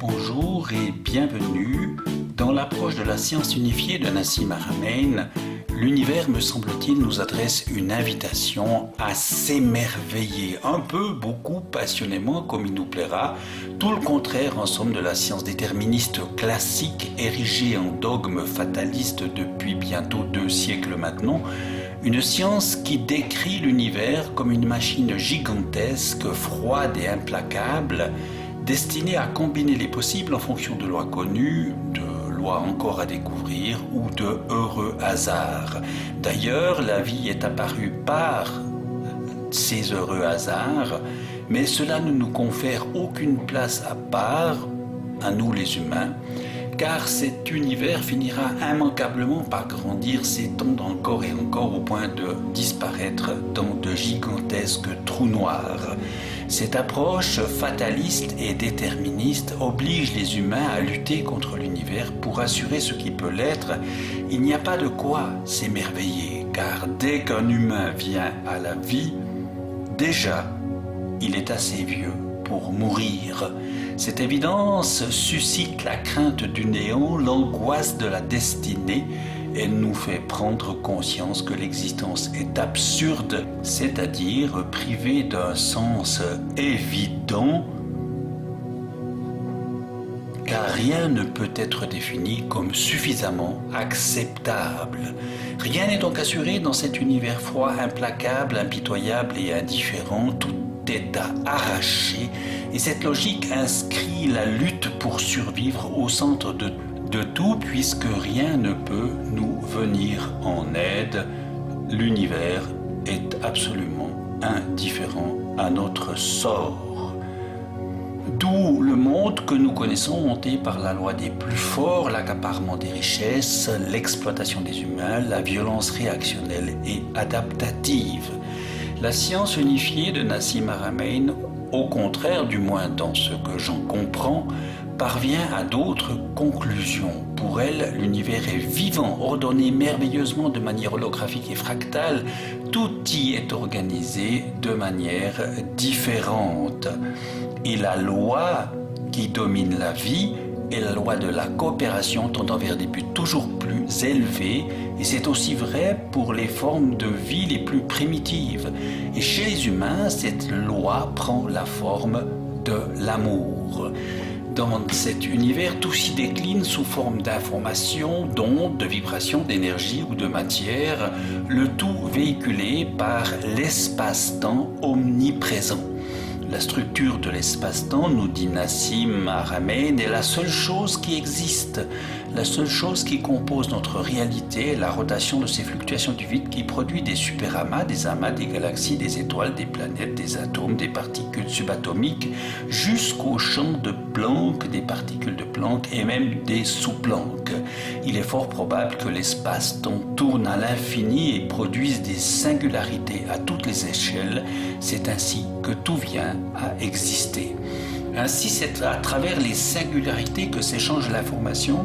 Bonjour et bienvenue. Dans l'approche de la science unifiée de Nassim Haramein, l'univers, me semble-t-il, nous adresse une invitation à s'émerveiller, un peu, beaucoup, passionnément, comme il nous plaira, tout le contraire, en somme, de la science déterministe classique, érigée en dogme fataliste depuis bientôt 2 siècles maintenant, une science qui décrit l'univers comme une machine gigantesque, froide et implacable, destinée à combiner les possibles en fonction de lois connues, de lois encore à découvrir ou de heureux hasards. D'ailleurs, la vie est apparue par ces heureux hasards, mais cela ne nous confère aucune place à part, à nous les humains, car cet univers finira immanquablement par grandir, s'étendre encore et encore au point de disparaître dans de gigantesques trous noirs. Cette approche fataliste et déterministe oblige les humains à lutter contre l'univers pour assurer ce qui peut l'être. Il n'y a pas de quoi s'émerveiller, car dès qu'un humain vient à la vie, déjà, il est assez vieux pour mourir. Cette évidence suscite la crainte du néant, l'angoisse de la destinée. Elle nous fait prendre conscience que l'existence est absurde, c'est-à-dire privée d'un sens évident, car rien ne peut être défini comme suffisamment acceptable. Rien n'est donc assuré dans cet univers froid, implacable, impitoyable et indifférent. Tout est à arracher, et cette logique inscrit la lutte pour survivre au centre de tout, puisque rien ne peut nous venir en aide. L'univers est absolument indifférent à notre sort. D'où le monde que nous connaissons hanté par la loi des plus forts, l'accaparement des richesses, l'exploitation des humains, la violence réactionnelle et adaptative. La science unifiée de Nassim Haramein, au contraire, du moins dans ce que j'en comprends, parvient à d'autres conclusions. Pour elle, l'univers est vivant, ordonné merveilleusement de manière holographique et fractale. Tout y est organisé de manière différente. Et la loi qui domine la vie est la loi de la coopération tendant vers des buts toujours plus élevés, et c'est aussi vrai pour les formes de vie les plus primitives. Et chez les humains, cette loi prend la forme de l'amour. Dans cet univers, tout s'y décline sous forme d'informations, d'ondes, de vibrations, d'énergie ou de matière, le tout véhiculé par l'espace-temps omniprésent. La structure de l'espace-temps, nous dit Nassim Haramein, est la seule chose qui existe, la seule chose qui compose notre réalité, la rotation de ces fluctuations du vide qui produit des superamas, des amas, des galaxies, des étoiles, des planètes, des atomes, des particules subatomiques, jusqu'au champ de Planck, des particules de Planck et même des sous-Planck. Il est fort probable que l'espace-temps tourne à l'infini et produise des singularités à toutes les échelles. C'est ainsi que tout vient à exister. Ainsi, c'est à travers les singularités que s'échange l'information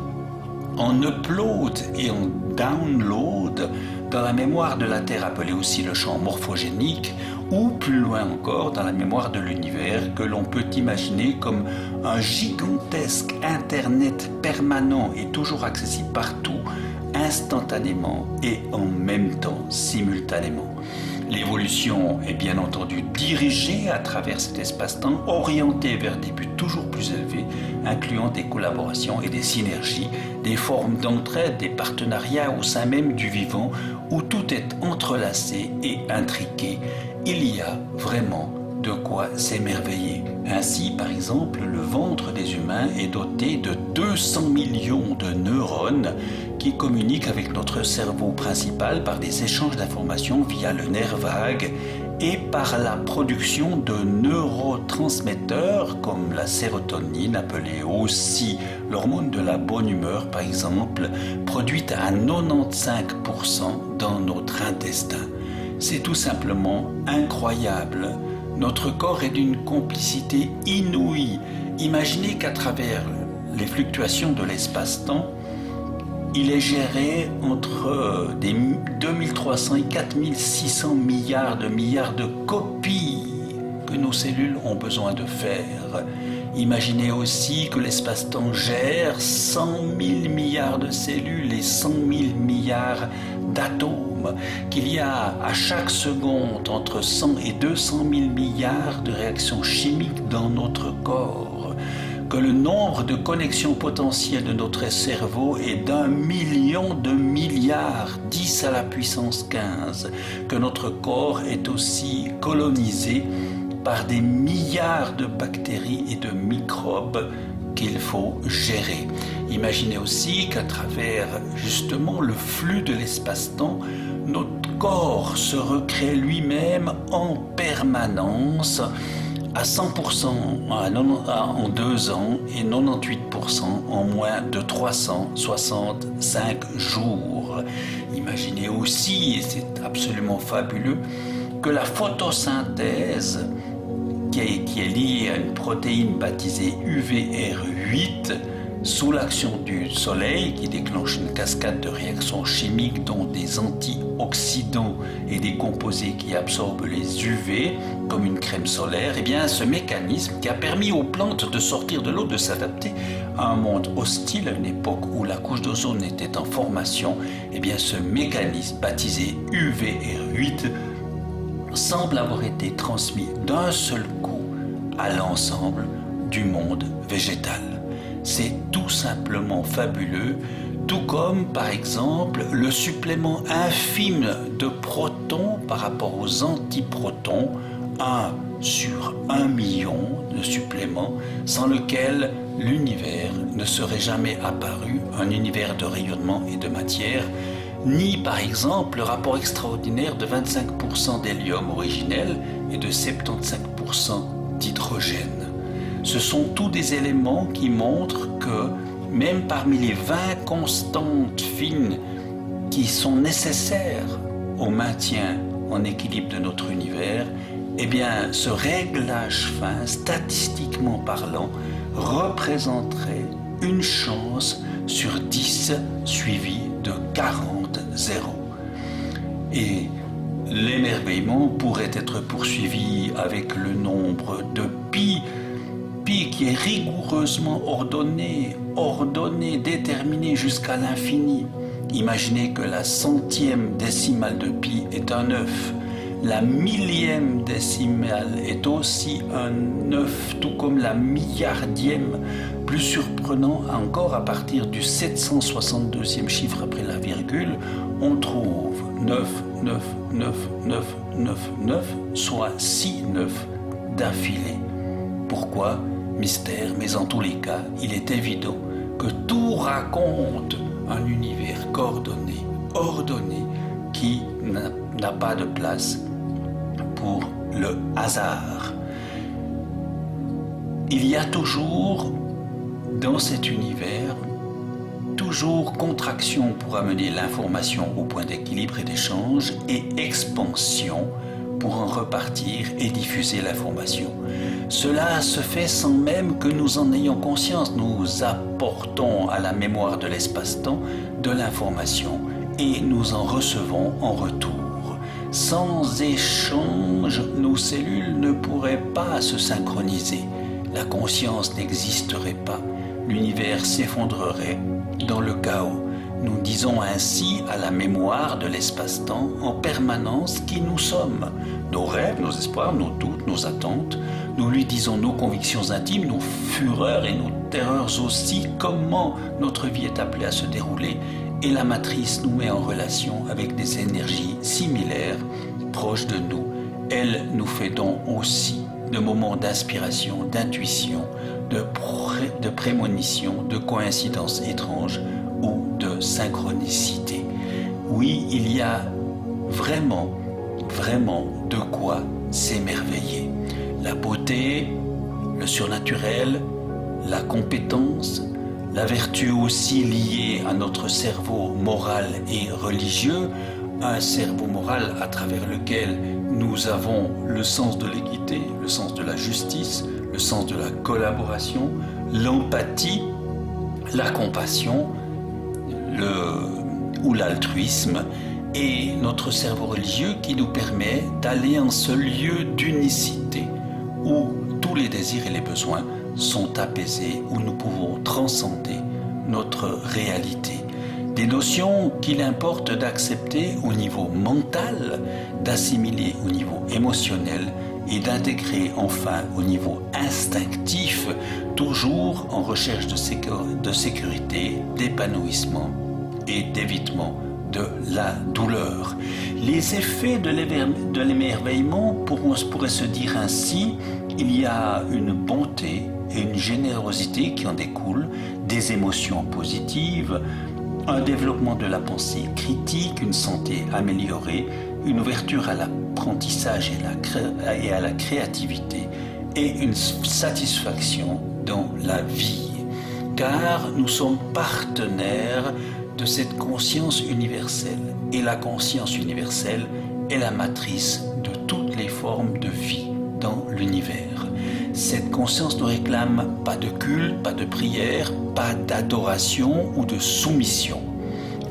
en upload et en download dans la mémoire de la Terre, appelée aussi le champ morphogénique, ou plus loin encore dans la mémoire de l'univers que l'on peut imaginer comme un gigantesque Internet permanent et toujours accessible partout, instantanément et en même temps, simultanément. L'évolution est bien entendu dirigée à travers cet espace-temps, orientée vers des buts toujours plus élevés, incluant des collaborations et des synergies, des formes d'entraide, des partenariats au sein même du vivant, où tout est entrelacé et intriqué. Il y a vraiment de quoi s'émerveiller. Ainsi, par exemple, le ventre des humains est doté de 200 millions de neurones qui communiquent avec notre cerveau principal par des échanges d'informations via le nerf vague et par la production de neurotransmetteurs comme la sérotonine, appelée aussi l'hormone de la bonne humeur par exemple, produite à 95% dans notre intestin. C'est tout simplement incroyable. Notre corps est d'une complicité inouïe. Imaginez qu'à travers les fluctuations de l'espace-temps, il est géré entre des 2300 et 4600 milliards de copies que nos cellules ont besoin de faire. Imaginez aussi que l'espace-temps gère 100 000 milliards de cellules et 100 000 milliards d'atomes, qu'il y a à chaque seconde entre 100 et 200 000 milliards de réactions chimiques dans notre corps, que le nombre de connexions potentielles de notre cerveau est d'1 million de milliards, 10 à la puissance 15, que notre corps est aussi colonisé par des milliards de bactéries et de microbes qu'il faut gérer. Imaginez aussi qu'à travers justement le flux de l'espace-temps, notre corps se recrée lui-même en permanence à 100% en 2 ans et 98% en moins de 365 jours. Imaginez aussi, et c'est absolument fabuleux, que la photosynthèse qui est liée à une protéine baptisée UVR8 sous l'action du soleil qui déclenche une cascade de réactions chimiques dont des antioxydants et des composés qui absorbent les UV comme une crème solaire, et bien ce mécanisme qui a permis aux plantes de sortir de l'eau, de s'adapter à un monde hostile à une époque où la couche d'ozone était en formation, et bien ce mécanisme baptisé UVR8 semble avoir été transmis d'un seul coup à l'ensemble du monde végétal. C'est tout simplement fabuleux, tout comme par exemple le supplément infime de protons par rapport aux antiprotons, 1 sur 1 million de suppléments, sans lequel l'univers ne serait jamais apparu, un univers de rayonnement et de matière, ni par exemple le rapport extraordinaire de 25% d'hélium originel et de 75% d'hydrogène. Ce sont tous des éléments qui montrent que même parmi les 20 constantes fines qui sont nécessaires au maintien en équilibre de notre univers, eh bien ce réglage fin, statistiquement parlant, représenterait une chance sur 10 suivie de 40 zéros. Et l'émerveillement pourrait être poursuivi avec le nombre de pi qui est rigoureusement ordonné, déterminé jusqu'à l'infini. Imaginez que la centième décimale de pi est un 9. La millième décimale est aussi un 9, tout comme la milliardième. Plus surprenant encore, à partir du 762e chiffre après la virgule, on trouve 9, 9, 9, 9, 9, 9, soit 6 9 d'affilée. Pourquoi ? Mystère, mais en tous les cas, il est évident que tout raconte un univers coordonné, ordonné, qui n'a pas de place pour le hasard. Il y a toujours, dans cet univers, toujours contraction pour amener l'information au point d'équilibre et d'échange, et expansion pour en repartir et diffuser l'information. Cela se fait sans même que nous en ayons conscience. Nous apportons à la mémoire de l'espace-temps de l'information et nous en recevons en retour. Sans échange, nos cellules ne pourraient pas se synchroniser. La conscience n'existerait pas. L'univers s'effondrerait dans le chaos. Nous disons ainsi à la mémoire de l'espace-temps en permanence qui nous sommes. Nos rêves, nos espoirs, nos doutes, nos attentes. Nous lui disons nos convictions intimes, nos fureurs et nos terreurs aussi, comment notre vie est appelée à se dérouler. Et la matrice nous met en relation avec des énergies similaires, proches de nous. Elle nous fait don aussi de moments d'inspiration, d'intuition, de prémonition, de coïncidences étranges ou de synchronicité. Oui, il y a vraiment de quoi s'émerveiller. La beauté, le surnaturel, la compétence, la vertu aussi liée à notre cerveau moral et religieux, un cerveau moral à travers lequel nous avons le sens de l'équité, le sens de la justice, le sens de la collaboration, l'empathie, la compassion, ou l'altruisme, et notre cerveau religieux qui nous permet d'aller en ce lieu d'unicité où tous les désirs et les besoins sont apaisées, où nous pouvons transcender notre réalité. Des notions qu'il importe d'accepter au niveau mental, d'assimiler au niveau émotionnel et d'intégrer enfin au niveau instinctif, toujours en recherche de sécurité, d'épanouissement et d'évitement de la douleur. Les effets de l'émerveillement pourraient se dire ainsi: il y a une bonté et une générosité qui en découlent, des émotions positives, un développement de la pensée critique, une santé améliorée, une ouverture à l'apprentissage et à la créativité et une satisfaction dans la vie. Car nous sommes partenaires de cette conscience universelle. Et la conscience universelle est la matrice de toutes les formes de vie dans l'univers. Cette conscience ne réclame pas de culte, pas de prière, pas d'adoration ou de soumission.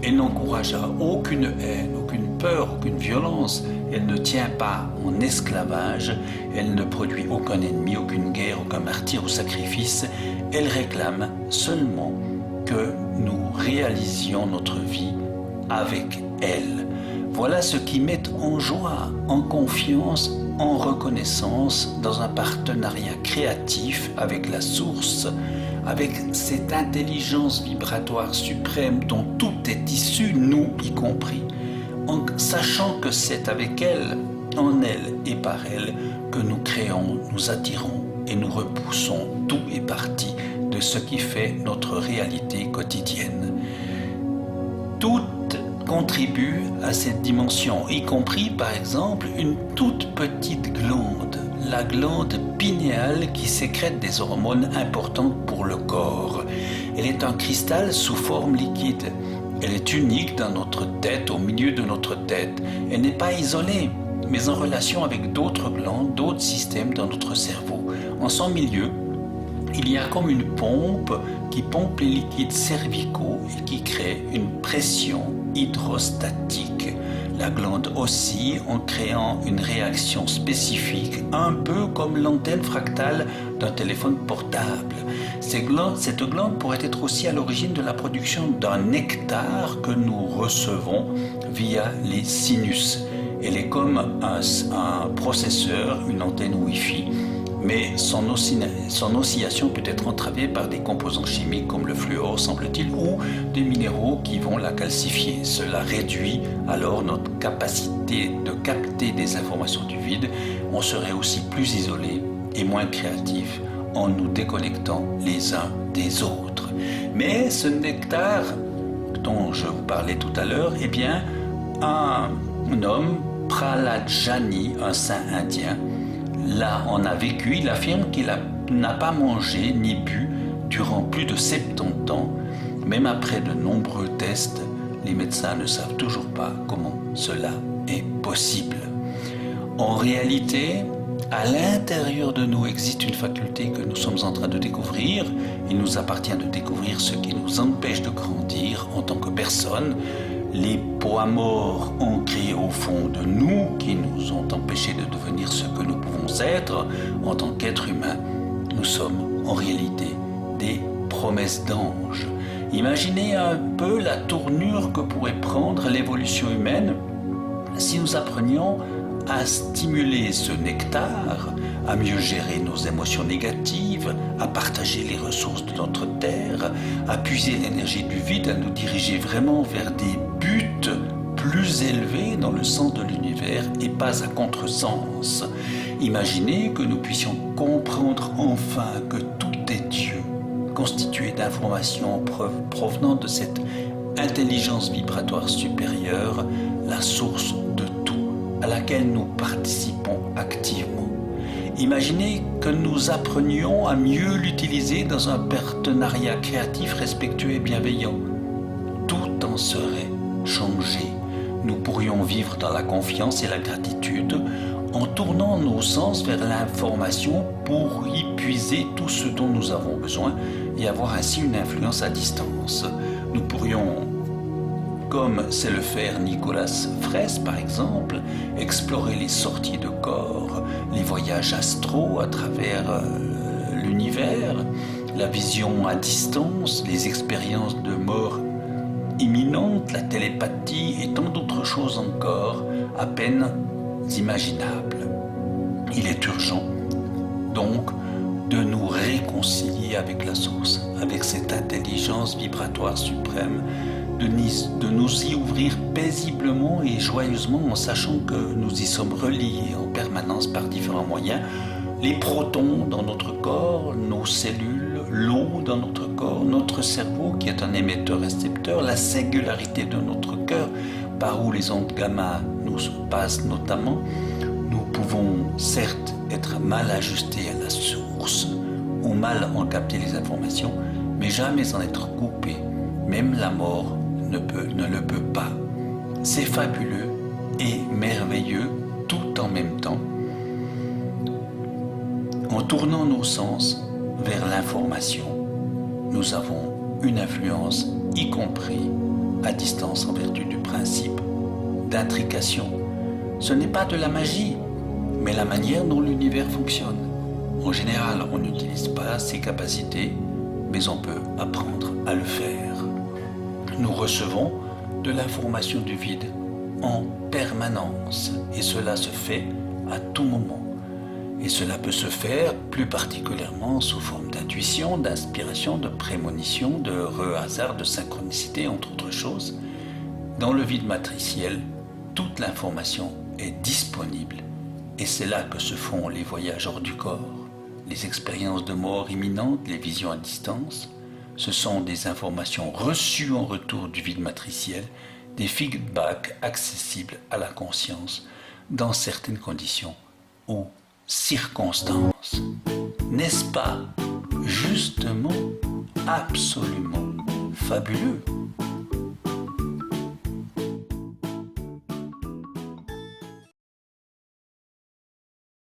Elle n'encourage à aucune haine, aucune peur, aucune violence. Elle ne tient pas en esclavage. Elle ne produit aucun ennemi, aucune guerre, aucun martyr ou sacrifice. Elle réclame seulement que nous réalisions notre vie avec elle. Voilà ce qui met en joie, en confiance, en reconnaissance dans un partenariat créatif avec la source, avec cette intelligence vibratoire suprême dont tout est issu, nous y compris, en sachant que c'est avec elle, en elle et par elle que nous créons, nous attirons et nous repoussons tout et partie de ce qui fait notre réalité quotidienne. Tout contribue à cette dimension, y compris par exemple une toute petite glande, la glande pinéale qui sécrète des hormones importantes pour le corps. Elle est un cristal sous forme liquide. Elle est unique dans notre tête, au milieu de notre tête. Elle n'est pas isolée, mais en relation avec d'autres glandes, d'autres systèmes dans notre cerveau. En son milieu, il y a comme une pompe qui pompe les liquides cervicaux et qui crée une pression hydrostatique. La glande oscille en créant une réaction spécifique, un peu comme l'antenne fractale d'un téléphone portable. Cette glande pourrait être aussi à l'origine de la production d'un nectar que nous recevons via les sinus. Elle est comme un processeur, une antenne Wi-Fi. Mais son oscillation peut être entravée par des composants chimiques comme le fluor, semble-t-il, ou des minéraux qui vont la calcifier. Cela réduit alors notre capacité de capter des informations du vide. On serait aussi plus isolé et moins créatif en nous déconnectant les uns des autres. Mais ce nectar dont je vous parlais tout à l'heure, eh bien, un homme, Prahlad-Jani, un saint indien, là on a vécu. Il affirme qu'il n'a pas mangé ni bu durant plus de 70 ans. Même après de nombreux tests, les médecins ne savent toujours pas comment cela est possible. En réalité, à l'intérieur de nous existe une faculté que nous sommes en train de découvrir. Il nous appartient de découvrir ce qui nous empêche de grandir en tant que personne. Les poids morts ancrés au fond de nous qui nous ont empêchés de devenir ce que nous pouvons être en tant qu'êtres humains. Nous sommes en réalité des promesses d'anges. Imaginez un peu la tournure que pourrait prendre l'évolution humaine si nous apprenions à stimuler ce nectar, à mieux gérer nos émotions négatives, à partager les ressources de notre terre, à puiser l'énergie du vide, à nous diriger vraiment vers des buts plus élevés dans le sens de l'univers et pas à contresens. Imaginez que nous puissions comprendre enfin que tout est Dieu, constitué d'informations provenant de cette intelligence vibratoire supérieure, la source de tout, à laquelle nous participons activement. Imaginez que nous apprenions à mieux l'utiliser dans un partenariat créatif, respectueux et bienveillant. Tout en serait changé. Nous pourrions vivre dans la confiance et la gratitude en tournant nos sens vers l'information pour y puiser tout ce dont nous avons besoin et avoir ainsi une influence à distance. Nous pourrions, comme sait le faire Nicolas Fraisse par exemple, explorer les sorties de corps, les voyages astraux à travers l'univers, la vision à distance, les expériences de mort imminente, la télépathie et tant d'autres choses encore à peine imaginables. Il est urgent, donc, de nous réconcilier avec la source, avec cette intelligence vibratoire suprême, de nous y ouvrir paisiblement et joyeusement en sachant que nous y sommes reliés en permanence par différents moyens. Les protons dans notre corps, nos cellules, l'eau dans notre corps, notre cerveau qui est un émetteur-récepteur, la singularité de notre cœur, par où les ondes gamma nous passent notamment. Nous pouvons certes être mal ajustés à la source ou mal en capter les informations, mais jamais en être coupés. Même la mort ne le peut pas. C'est fabuleux et merveilleux tout en même temps. En tournant nos sens vers l'information, nous avons une influence, y compris à distance en vertu du principe d'intrication. Ce n'est pas de la magie, mais la manière dont l'univers fonctionne. En général, on n'utilise pas ses capacités, mais on peut apprendre à le faire. Nous recevons de l'information du vide en permanence, et cela se fait à tout moment. Et cela peut se faire plus particulièrement sous forme d'intuition, d'inspiration, de prémonition, de hasard, de synchronicité, entre autres choses. Dans le vide matriciel, toute l'information est disponible et c'est là que se font les voyages hors du corps, les expériences de mort imminente, les visions à distance. Ce sont des informations reçues en retour du vide matriciel, des feedbacks accessibles à la conscience dans certaines conditions ou circonstances. N'est-ce pas justement absolument fabuleux ?